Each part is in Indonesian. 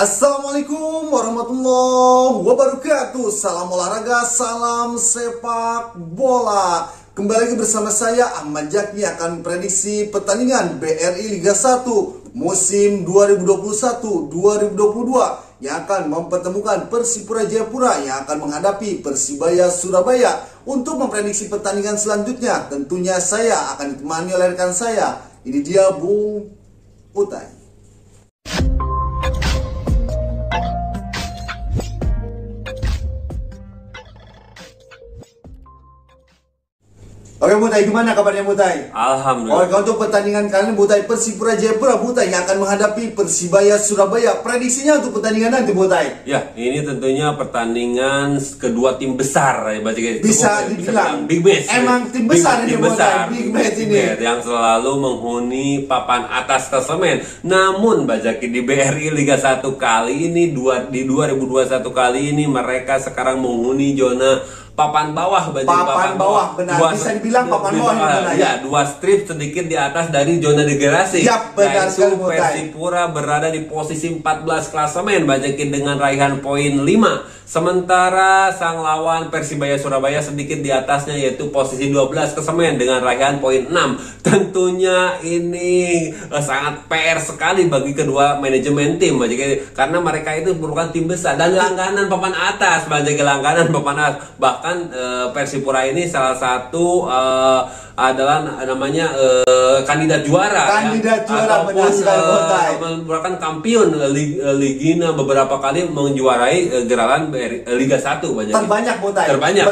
Assalamualaikum warahmatullahi wabarakatuh. Salam olahraga, salam sepak bola. Kembali lagi bersama saya Ahmad Jakni akan memprediksi pertandingan BRI Liga 1 musim 2021-2022 yang akan mempertemukan Persipura Jayapura yang akan menghadapi Persibaya Surabaya. Untuk memprediksi pertandingan selanjutnya, tentunya saya akan ditemani oleh rekan saya. Ini dia Bung Utai. Oke Butai, gimana kabarnya Butai? Alhamdulillah. Oke, untuk pertandingan kali ini Butai, Persipura Jayapura Butai yang akan menghadapi Persibaya Surabaya. Prediksinya untuk pertandingan nanti Butai? Ya, ini tentunya pertandingan kedua tim besar ya, berarti bisa dibilang big match. Emang tim besar ini Butai, big match ini. Yang selalu menghuni papan atas klasemen. Namun Bajaki di BRI Liga 1 kali ini di 2021 kali ini mereka sekarang menghuni zona papan bawah, papan bawah, benar. Bisa dibilang papan bawah benar ya. Dua strip sedikit di atas dari zona degradasi. Yap, benar sekali. Persipura berada di posisi 14 klasemen Bajakin dengan raihan poin 5. Sementara sang lawan Persibaya Surabaya sedikit di atasnya yaitu posisi 12 klasemen dengan raihan poin 6. Tentunya ini sangat PR sekali bagi kedua manajemen tim Bajakin, karena mereka itu merupakan tim besar dan langganan papan atas Bajakin, langganan papan atas. Bahkan Persipura ini salah satu adalah namanya kandidat juara, merupakan kampion Ligina beberapa kali menjuarai gerakan Liga 1 banyak. Terbanyak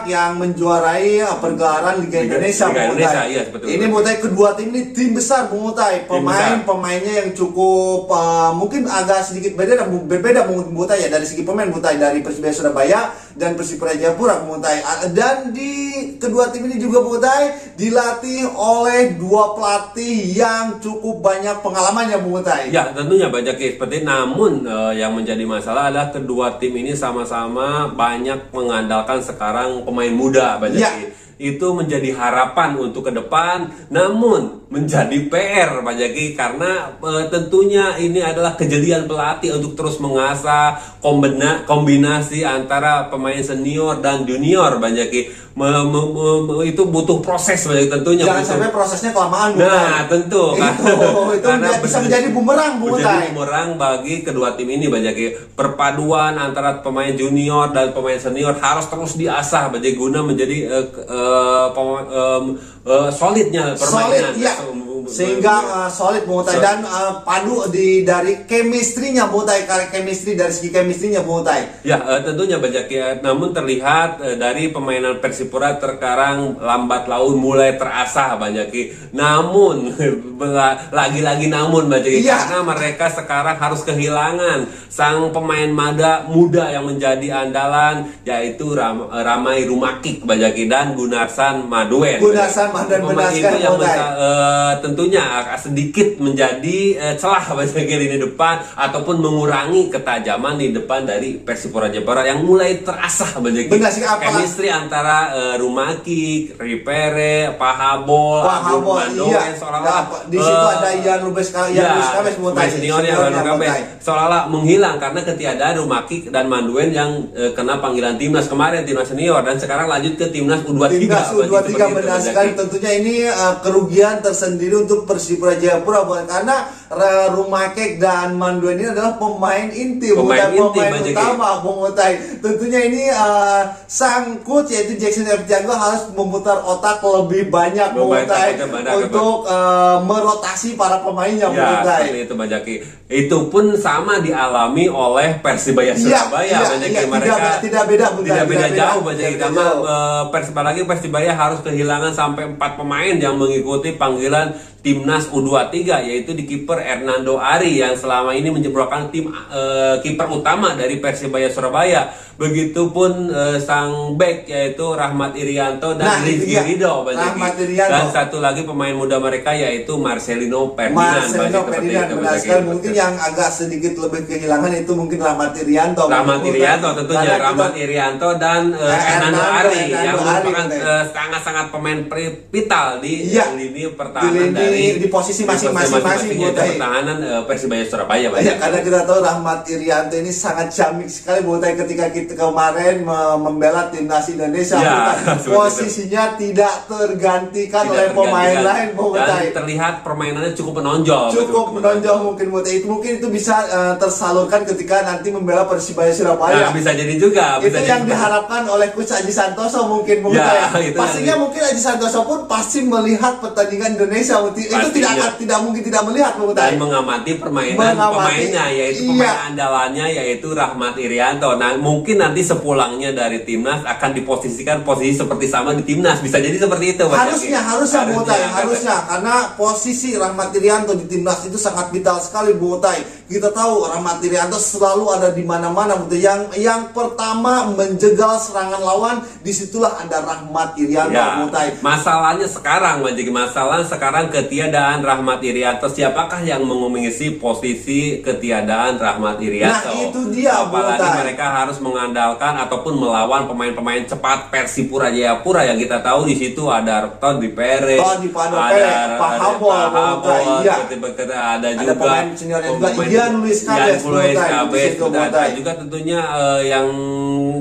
yang menjuarai pergelaran Liga Indonesia. Iya, ini Butai, kedua tim ini tim besar Butai. Pemainnya yang cukup mungkin agak sedikit berbeda Butai ya, dari segi pemain Butai, dari Persibaya Surabaya dan Persipura Jayapura Butai. Dan di kedua tim ini juga Butai dilatih oleh dua pelatih yang cukup banyak pengalamannya Butai. Ya, tentunya banyak seperti, namun yang menjadi masalah adalah kedua tim ini sama-sama banyak mengandalkan sekarang pemain muda banyak. Ya. Itu menjadi harapan untuk ke depan, namun menjadi PR Pak Jaki, karena tentunya ini adalah kejelian pelatih untuk terus mengasah kombinasi antara pemain senior dan junior Pak Jaki. Itu butuh proses Pak Jaki, tentunya. Jangan sampai prosesnya kelamaan. Nah, tentu itu karena bisa menjadi bumerang bagi kedua tim ini Pak Jaki. Perpaduan antara pemain junior dan pemain senior harus terus diasah Pak Jaki, guna menjadi solidnya permainan. Solid, ya. Sehingga solid Butai, dan padu dari chemistry-nya Butai, dari segi chemistry-nya Butai. Ya, tentunya banyak ya. Namun terlihat dari permainan Persipura terkadang lambat laun mulai terasah banyak. Namun lagi-lagi banyak ya. Karena mereka sekarang harus kehilangan sang pemain muda yang menjadi andalan, yaitu Ramai Rumakik banyak dan Gunarsan Maduen. Pemain itu yang tentunya sedikit menjadi celah bagi lini depan ataupun mengurangi ketajaman di depan dari Persipura Jayapura yang mulai terasah bagi chemistry antara Rumakik, Ripere, Pahabol, Mandoen, seolah-olah di situ ada Ian Rubes seolah-olah menghilang karena ketiadaan Rumakik dan Mandoen yang kena panggilan timnas kemarin, timnas senior, dan sekarang lanjut ke timnas U23. Benar sekali. Tentunya ini kerugian tersendiri untuk Persipura Jayapura, karena Rumakik dan Mandoen ini adalah pemain inti, pemain utama Butai. Tentunya ini sang coach yaitu Jackson F. Tiago harus memutar otak lebih banyak Butai untuk merotasi para pemainnya Butai. Seperti itu Bajaki. Itu pun sama dialami oleh Persibaya Surabaya. Mereka tidak beda jauh Bajaki, karena apalagi Persibaya harus kehilangan sampai 4 pemain yang mengikuti panggilan timnas U23, yaitu di kiper Hernando Ari yang selama ini merupakan kiper utama dari Persibaya Surabaya. Begitupun sang bek yaitu Rahmat Irianto dan Rizky Ridho. Dan satu lagi pemain muda mereka yaitu Marcelino Ferdinand. Mungkin yang agak sedikit lebih kehilangan itu mungkin Rahmat Irianto tentunya. Rahmat Irianto dan Hernando Ari yang merupakan sangat-sangat pemain vital di lini pertahanan di posisi masing-masing pertahanan Persibaya Surabaya, Bang. Ya, karena kita tahu Rahmat Irianto ini sangat ciamik sekali, Bung Utai, ketika kita kemarin membela timnas Indonesia. Ya, posisinya tidak tergantikan oleh pemain lain, Bung Utai. Dan terlihat permainannya cukup menonjol. Cukup menonjol mungkin, Bung Utai. Mungkin itu bisa tersalurkan ketika nanti membela Persibaya Surabaya. Nah, bisa jadi juga. Itu yang diharapkan oleh Coach Aji Santoso mungkin, Bung Utai. Pastinya mungkin Aji Santoso pun pasti melihat pertandingan Indonesia. Itu tidak mungkin tidak melihat, Bung Utai. Dan mengamati permainan pemainnya, yaitu pemain andalannya yaitu Rahmat Irianto. Nah, mungkin nanti sepulangnya dari timnas akan diposisikan posisi seperti sama di timnas. Bisa jadi seperti itu, harusnya Bung Utai, harusnya, karena posisi Rahmat Irianto di timnas itu sangat vital sekali, Bung Utai. Kita tahu Rahmat Irianto selalu ada di mana-mana, Bung Utai. Yang pertama menjegal serangan lawan, disitulah ada Rahmat Irianto, Bung Utai. Masalahnya sekarang, sekarang ketiadaan Rahmat Irianto. Siapakah yang mengisi posisi ketiadaan Rahmat Irianto? Nah, itu dia, apalagi mereka harus mengandalkan ataupun melawan pemain-pemain cepat Persipura Jayapura yang kita tahu di situ ada Todi Perez, ada Pahabol, ada juga pemain seniornya juga Ian Luis Cabes, ada juga tentunya yang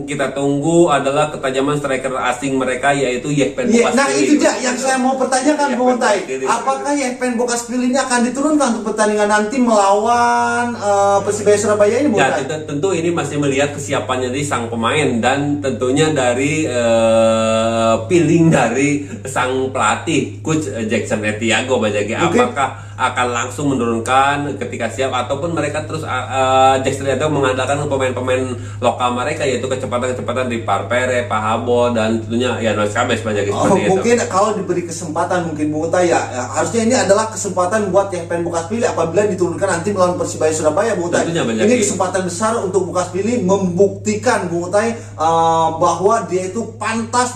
kita tunggu adalah ketajaman striker asing mereka yaitu Yehpen Bokaspili. Nah, itu dia yang saya mau pertanyakan, Bung Utai. Apakah Yehpen Bokaspili ini akan diturunkan untuk pertandingan nanti melawan Persibaya Surabaya ini, Bung Utai? Ya, tentu ini masih melihat kesiapannya dari sang pemain dan tentunya dari feeling dari sang pelatih Coach Jackson Etiago, Bajagi. Apakah akan langsung menurunkan ketika siap ataupun mereka terus Jackson Etiago mengandalkan pemain-pemain lokal mereka yaitu kecepatan di Parpere, Pahabo dan tentunya Ian Luis Cabes, Bajagi, seperti itu. Mungkin kalau diberi kesempatan mungkin, Bung Utai, ya harusnya ini adalah kesempatan buat Yehpen Bokaspili apabila diturunkan nanti melawan Persibaya Surabaya, Bung Utai. Ini kesempatan besar untuk Bokaspili membuktikan, Bung Utai, bahwa dia itu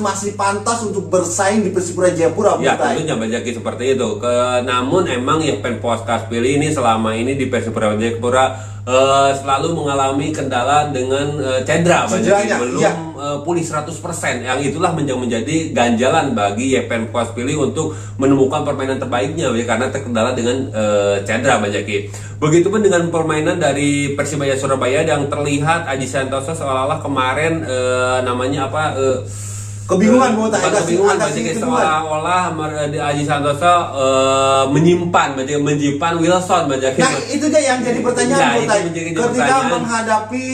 masih pantas untuk bersaing di Persipura Jayapura, Bung Utai. Ya, tentunya Bajaki seperti itu. Namun emang Yehpen Bokaspili ini selama ini di Persipura Jayapura selalu mengalami kendala dengan cedera, belum pulih 100%. Yang itulah menjadi ganjalan bagi Yehpen Bokaspili untuk menemukan permainan terbaiknya karena terkendala dengan cedera, Bajaki. Begitupun dengan permainan dari Persibaya Surabaya yang terlihat Aji Santoso seolah-olah kemarin kebingungan, Bung Utai. Seolah-olah Aji Santoso menyimpan Wilson. Nah, itu dia yang jadi pertanyaan, Bung Utai. Ketika menghadapi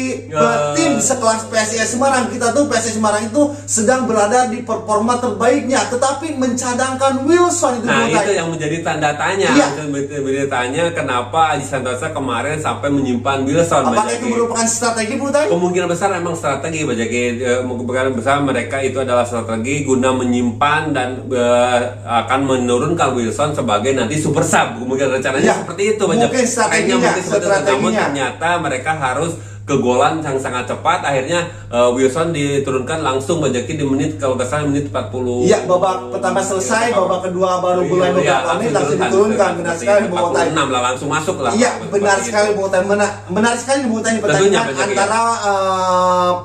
tim sekelas PSIS Semarang, kita tuh PSIS Semarang itu sedang berada di performa terbaiknya, tetapi mencadangkan Wilson itu, Bung Utai. Nah, itu yang menjadi tanda tanya. Menjadi tanya kenapa Aji Santoso kemarin sampai menyimpan Wilson. Apakah itu merupakan strategi, Bung Utai? Kemungkinan besar memang strategi, kemungkinan besar mereka itu adalah strategi guna menyimpan dan akan menurunkan Wilson sebagai nanti super sub. Mungkin rencananya seperti itu, mungkin strateginya. Namun ternyata mereka harus kegolan yang sangat cepat. Akhirnya Wilson diturunkan langsung, Bajaki, di menit kalau nggak salah menit 40. Iya, babak pertama selesai, babak kedua baru mulai beberapa menit langsung diturunkan. Benar sekali, Bung Utai. 46 lah langsung masuk lah. Iya, benar sekali, Bung Utai. Benar sekali, Bung Utai, pertandingan antara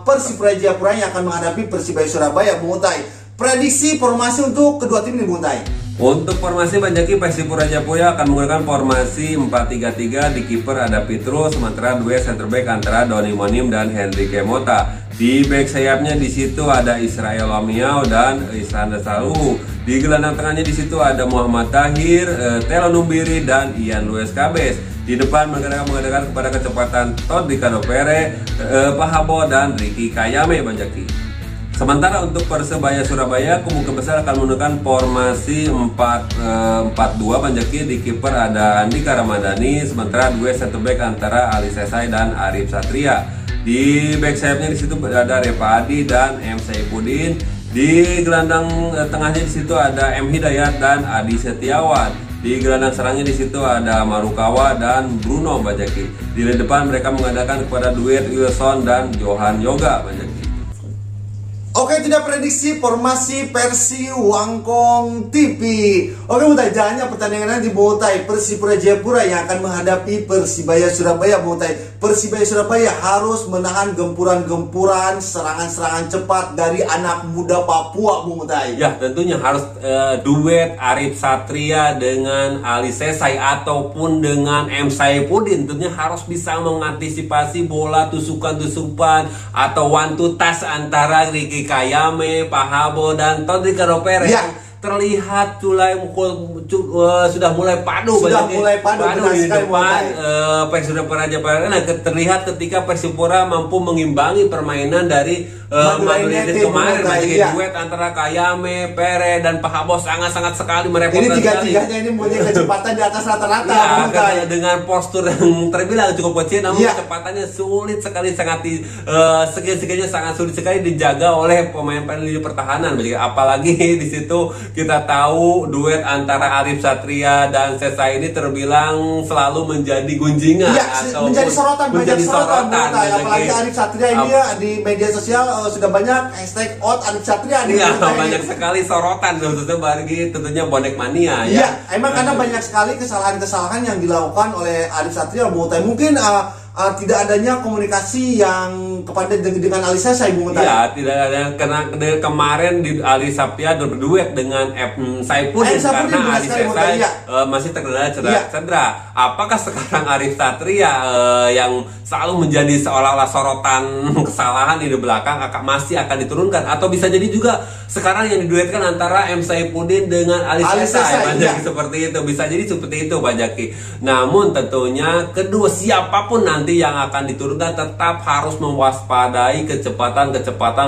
Persipura Jayapura yang akan menghadapi Persibaya Surabaya, Bung Utai. Prediksi formasi untuk kedua tim ini, Bung Utai. Untuk formasi Bajaki, Persipura Jayapura akan menggunakan formasi 4-3-3. Di kiper ada Pietro, sementara dua center back antara Doni Monim dan Henrique Mota. Di back sayapnya di situ ada Israel Lomiao dan Iskandar Saluhu. Di gelandang tengahnya di situ ada Muhammad Tahir, Telo Numbiri dan Ian Luis Cabes. Di depan mengadakan kepada kecepatan Todi Pere, Pahabo dan Ricky Kayame, Bajaki. Sementara untuk Persebaya Surabaya kemungkinan besar akan menggunakan formasi 4-4-2, Bajaki. Di kiper ada Andika Ramadhani, sementara dua center back antara Ali Sesai dan Arif Satria. Di back sayapnya di situ ada Repa Adi dan M Saifuddin. Di gelandang tengahnya di situ ada M Hidayat dan Adi Setiawan. Di gelandang serangnya di situ ada Marukawa dan Bruno, Bajaki. Di depan mereka mengadakan kepada duet Wilson dan Johan Yoga, Bajaki. Oke, itu dia prediksi formasi Persi Wangkong TV. Oke, Mutai, jalannya pertandingan nanti Mutai, Persipura Jayapura yang akan menghadapi Persibaya Surabaya. Mutai, Persibaya Surabaya harus menahan gempuran-gempuran serangan-serangan cepat dari anak muda Papua, Mutai. Ya, tentunya harus duet Arif Satria dengan Ali Sesai ataupun dengan M. Saifuddin. Tentunya harus bisa mengantisipasi bola tusukan-tusukan atau one to touch antara Ricky Kayame, Pahabo dan Todrick Ropere ya. Terlihat sudah mulai padu di depan Persipura Jayapura. Nah, terlihat ketika Persipura mampu mengimbangi permainan dari Madura United kemarin. Duet antara Kayame, Pere dan Pahabo sangat-sangat sekali merepotkan. Ini tiga-tiganya ini punya kecepatan di atas rata-rata. Ya, dengan postur yang terbilang cukup kecil, namun kecepatannya sulit sekali, segi-seginya sangat sulit sekali dijaga oleh pemain-pemain lini pertahanan. Apalagi di situ kita tahu duet antara Arif Satria dan Sesai ini terbilang selalu menjadi gunjingan atau menjadi sorotan. Apalagi Arif Satria ini di media sosial sudah banyak hashtag Arif Satria. Banyak sekali sorotan, khususnya bagi tentunya bonek mania. Emang karena banyak sekali kesalahan-kesalahan yang dilakukan oleh Arif Satria. Mungkin tidak adanya komunikasi yang kepada dengan Ali Sesai, Iya, tidak ada, karena kemarin di Ali Satria berduet dengan M. Saifuddin karena Ali Sesai masih terkendala cedera. Apakah sekarang Arif Satria yang selalu menjadi seolah-olah sorotan kesalahan di belakang masih akan diturunkan, atau bisa jadi juga sekarang yang diduetkan antara M. Saifuddin dengan Ali Sesai, seperti itu, bisa jadi seperti itu, Pak Jaki. Namun tentunya kedua siapapun nanti yang akan diturunkan tetap harus mewaspadai kecepatan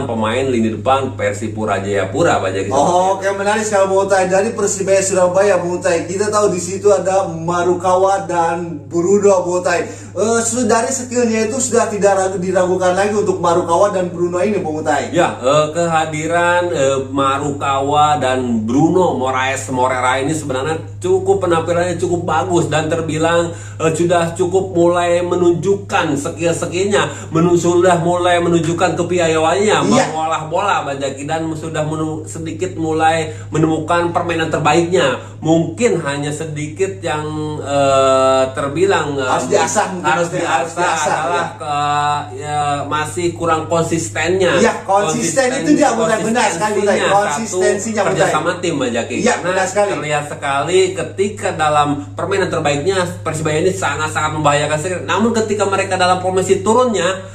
pemain lini depan Persipura Jayapura, Pak Jaki. Oke, menarik sekali, Mutai. Dari Persibaya Surabaya, Mutai, kita tahu di situ ada Marukawa dan Bruno, Mutai. Dari skillnya itu sudah tidak diragukan lagi untuk Marukawa dan Bruno ini, Mutai. Ya, kehadiran Marukawa dan Bruno Moreira ini sebenarnya penampilannya cukup bagus dan terbilang sudah cukup mulai menunjukkan skill-skillnya, sudah mulai menunjukkan kepiawaiannya mengolah bola, Banjaki, dan sudah sedikit mulai menemukan permainan terbaiknya. Mungkin hanya sedikit yang terbilang harus diasah adalah masih kurang konsistennya. Konsisten itu dia benar sekali, konsistensinya kerjasama tim, Banjaki. Karena terlihat sekali ketika dalam permainan terbaiknya Persibaya ini sangat-sangat membahayakan sekali. Namun ketika mereka dalam formasi turunnya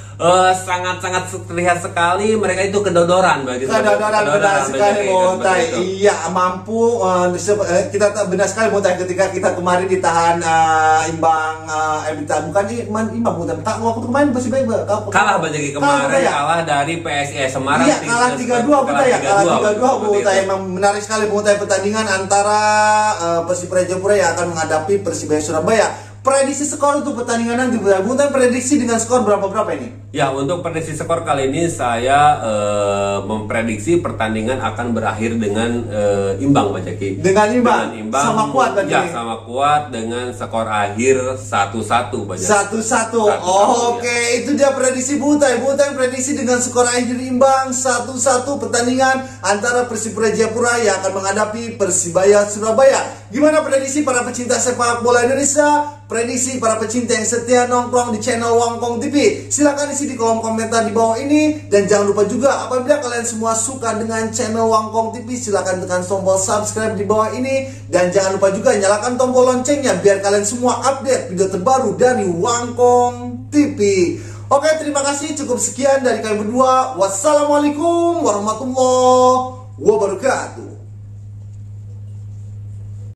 sangat-sangat terlihat sekali mereka itu kedodoran benar sekali, Mutai. Iya, mampu kita benar sekali, Mutai, ketika kita kemarin ditahan imbang bukan imbang, Mutai. Waktu kemarin Persibaya kalah, Banjaki, kemarin kalah dari PSIS Semarang. Iya, kalah 3-2, Mutai. Kalah 3-2, Mutai. Memang menarik sekali, Mutai, pertandingan antara Persipura Jayapura yang akan menghadapi Persibaya Surabaya. Prediksi skor untuk pertandingan nanti, Mutai, prediksi dengan skor berapa ini? Ya, untuk prediksi skor kali ini saya memprediksi pertandingan akan berakhir dengan imbang, Pak Jaki. Dengan imbang. Sama kuat, Pak Jaki. Ya, sama kuat dengan skor akhir 1-1, Pak Jaki. 1-1. Oke, itu dia prediksi Mutai. Mutai prediksi dengan skor akhir imbang 1-1 pertandingan antara Persipura Jayapura yang akan menghadapi Persibaya Surabaya. Gimana prediksi para pecinta sepak bola Indonesia? Prediksi para pecinta yang setia nongkrong di channel Wangkong TV, silakan isi di kolom komentar di bawah ini. Dan jangan lupa juga, apabila kalian semua suka dengan channel Wangkong TV, silakan tekan tombol subscribe di bawah ini. Dan jangan lupa juga nyalakan tombol loncengnya biar kalian semua update video terbaru dari Wangkong TV. Oke, terima kasih, cukup sekian dari kami berdua. Wassalamualaikum warahmatullahi wabarakatuh.